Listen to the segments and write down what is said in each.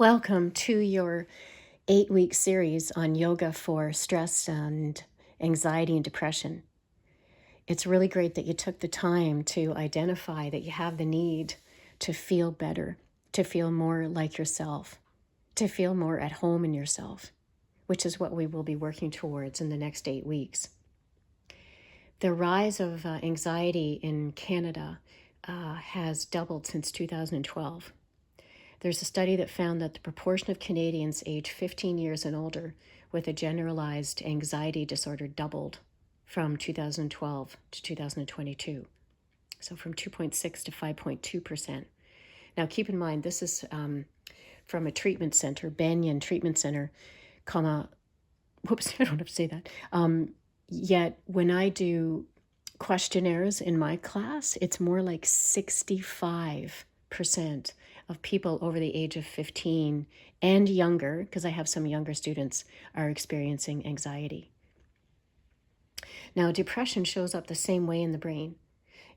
Welcome to your 8-week series on yoga for stress and anxiety and depression. It's really great that you took the time to identify that you have the need to feel better, to feel more like yourself, to feel more at home in yourself, which is what we will be working towards in the next 8 weeks. The rise of anxiety in Canada has doubled since 2012. There's a study that found that the proportion of Canadians aged 15 years and older with a generalized anxiety disorder doubled from 2012 to 2022. So from 2.6 to 5.2%. Now keep in mind, this is from a treatment center, Banyan Treatment Center, whoops, I don't have to say that. Yet when I do questionnaires in my class, it's more like 65% of people over the age of 15 and younger, because I have some younger students, are experiencing anxiety. Now, depression shows up the same way in the brain,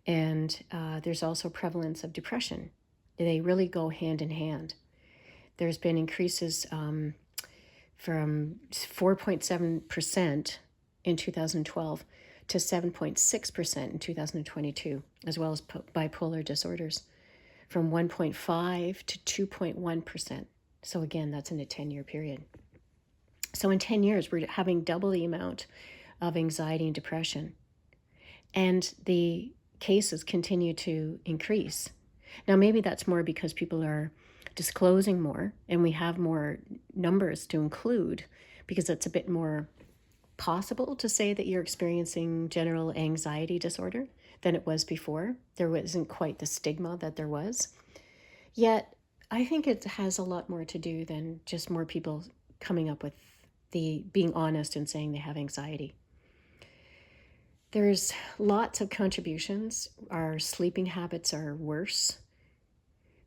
and there's also prevalence of depression. They really go hand in hand. There's been increases from 4.7% in 2012 to 7.6% in 2022, as well as bipolar disorders, from 1.5 to 2.1%. So again, that's in a 10-year period. So in 10 years, we're having double the amount of anxiety and depression. And the cases continue to increase. Now, maybe that's more because people are disclosing more and we have more numbers to include, because it's a bit more possible to say that you're experiencing general anxiety disorder than it was before. There wasn't quite the stigma that there was. Yet, I think it has a lot more to do than just more people coming up with being honest and saying they have anxiety. There's lots of contributions. Our sleeping habits are worse.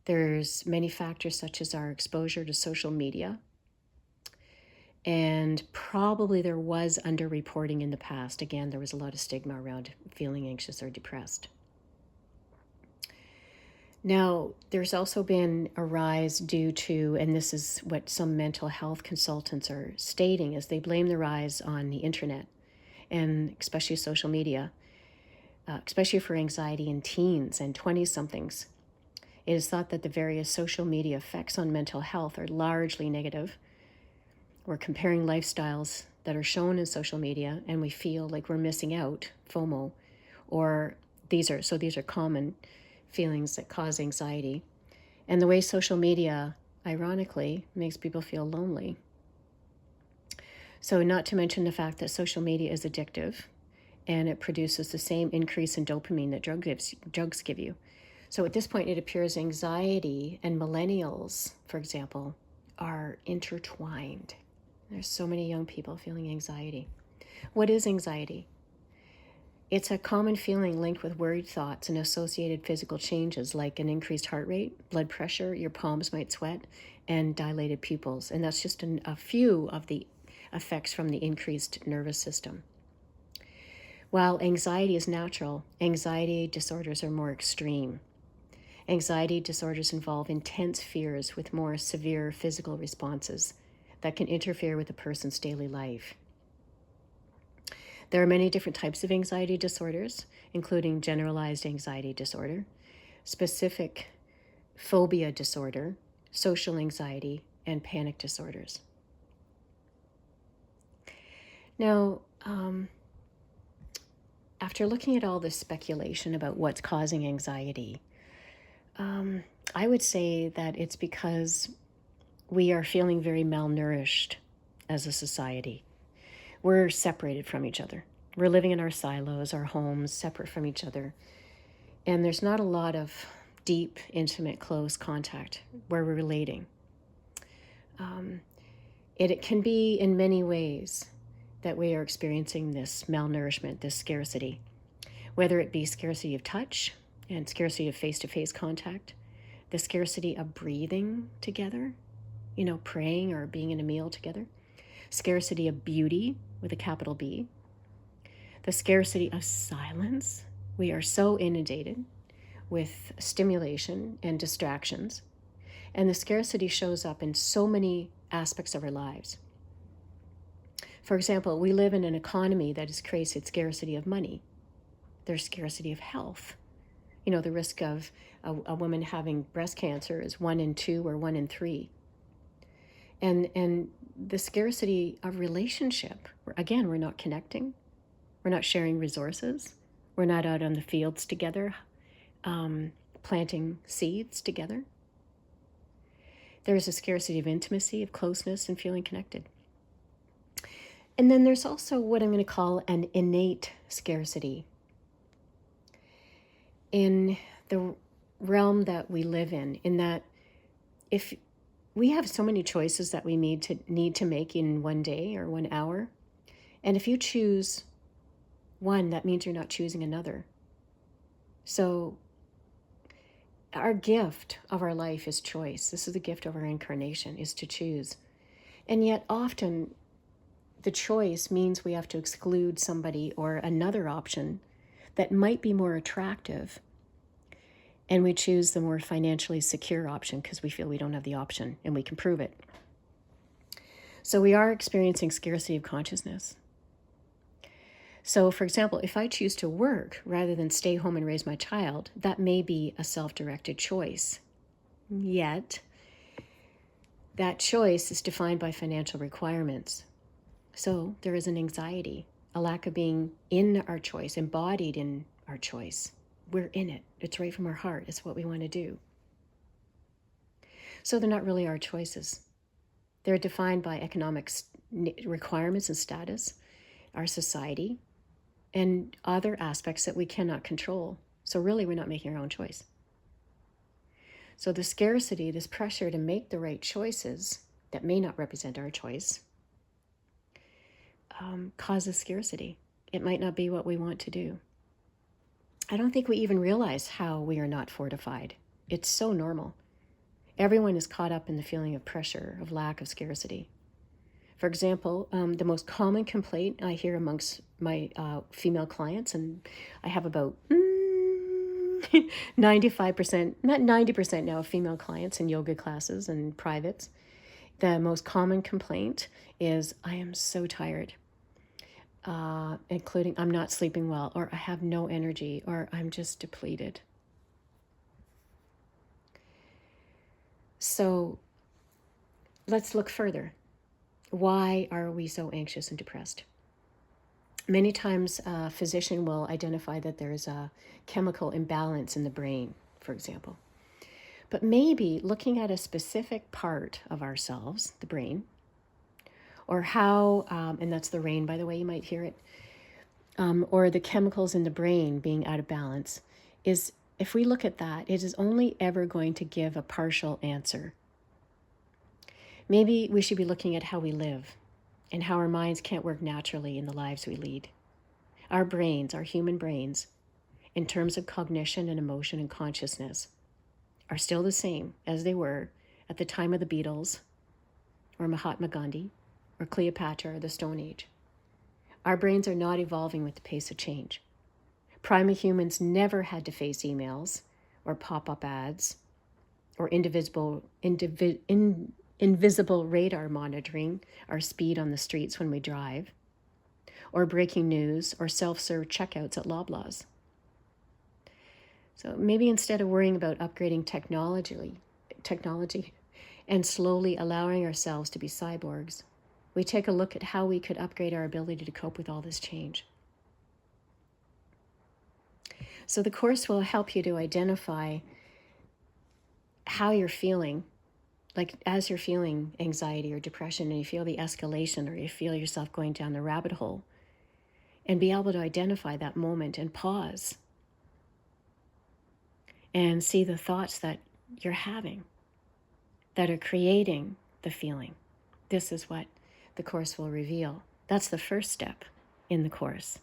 There's many factors such as our exposure to social media. And probably there was underreporting in the past. Again, there was a lot of stigma around feeling anxious or depressed. Now, there's also been a rise due to, and this is what some mental health consultants are stating, is they blame the rise on the internet and especially social media, especially for anxiety in teens and 20-somethings. It is thought that the various social media effects on mental health are largely negative. We're comparing lifestyles that are shown in social media and we feel like we're missing out, FOMO, or these are common feelings that cause anxiety. And the way social media, ironically, makes people feel lonely. So not to mention the fact that social media is addictive and it produces the same increase in dopamine that drugs give you. So at this point, it appears anxiety and millennials, for example, are intertwined. There's so many young people feeling anxiety. What is anxiety? It's a common feeling linked with worried thoughts and associated physical changes like an increased heart rate, blood pressure, your palms might sweat, and dilated pupils. And that's just a few of the effects from the increased nervous system. While anxiety is natural, anxiety disorders are more extreme. Anxiety disorders involve intense fears with more severe physical responses that can interfere with a person's daily life. There are many different types of anxiety disorders, including generalized anxiety disorder, specific phobia disorder, social anxiety, and panic disorders. Now, after looking at all this speculation about what's causing anxiety, I would say that it's because we are feeling very malnourished as a society. We're separated from each other. We're living in our silos, our homes, separate from each other. And there's not a lot of deep, intimate, close contact where we're relating. It can be in many ways that we are experiencing this malnourishment, this scarcity, whether it be scarcity of touch and scarcity of face-to-face contact, the scarcity of breathing together, praying or being in a meal together, scarcity of beauty with a capital B, the scarcity of silence. We are so inundated with stimulation and distractions. And the scarcity shows up in so many aspects of our lives. For example, we live in an economy that has created scarcity of money. There's scarcity of health. You know, the risk of a woman having breast cancer is 1 in 2 or 1 in 3. And the scarcity of relationship. Again, we're not connecting. We're not sharing resources. We're not out on the fields together, planting seeds together. There's a scarcity of intimacy, of closeness, and feeling connected. And then there's also what I'm going to call an innate scarcity. In the realm that we live in that if we have so many choices that we need to make in one day or 1 hour, and if you choose one, that means you're not choosing another. So our gift of our life is choice. This is the gift of our incarnation, is to choose. And yet often the choice means we have to exclude somebody or another option that might be more attractive. And we choose the more financially secure option because we feel we don't have the option and we can prove it. So we are experiencing scarcity of consciousness. So, for example, if I choose to work rather than stay home and raise my child, that may be a self-directed choice. Yet, that choice is defined by financial requirements. So there is an anxiety, a lack of being in our choice, embodied in our choice. We're in it. It's right from our heart. It's what we want to do. So they're not really our choices. They're defined by economic requirements and status, our society, and other aspects that we cannot control. So really, we're not making our own choice. So the scarcity, this pressure to make the right choices that may not represent our choice, causes scarcity. It might not be what we want to do. I don't think we even realize how we are not fortified. It's so normal. Everyone is caught up in the feeling of pressure, of lack, of scarcity. For example, the most common complaint I hear amongst my female clients, and I have about 95%, not 90% now of female clients in yoga classes and privates. The most common complaint is, I am so tired. Including I'm not sleeping well, or I have no energy, or I'm just depleted. So let's look further. Why are we so anxious and depressed? Many times a physician will identify that there's a chemical imbalance in the brain, for example. But maybe looking at a specific part of ourselves, the brain, or how, and that's the rain, by the way, you might hear it, or the chemicals in the brain being out of balance, is if we look at that, it is only ever going to give a partial answer. Maybe we should be looking at how we live and how our minds can't work naturally in the lives we lead. Our brains, our human brains, in terms of cognition and emotion and consciousness, are still the same as they were at the time of the Beatles or Mahatma Gandhi or Cleopatra or the Stone Age. Our brains are not evolving with the pace of change. Primitive humans never had to face emails or pop-up ads or invisible radar monitoring our speed on the streets when we drive, or breaking news or self-serve checkouts at Loblaws. So maybe instead of worrying about upgrading technology and slowly allowing ourselves to be cyborgs, we take a look at how we could upgrade our ability to cope with all this change. So the course will help you to identify how you're feeling, like as you're feeling anxiety or depression and you feel the escalation or you feel yourself going down the rabbit hole, and be able to identify that moment and pause and see the thoughts that you're having that are creating the feeling. This is what the course will reveal. That's the first step in the course.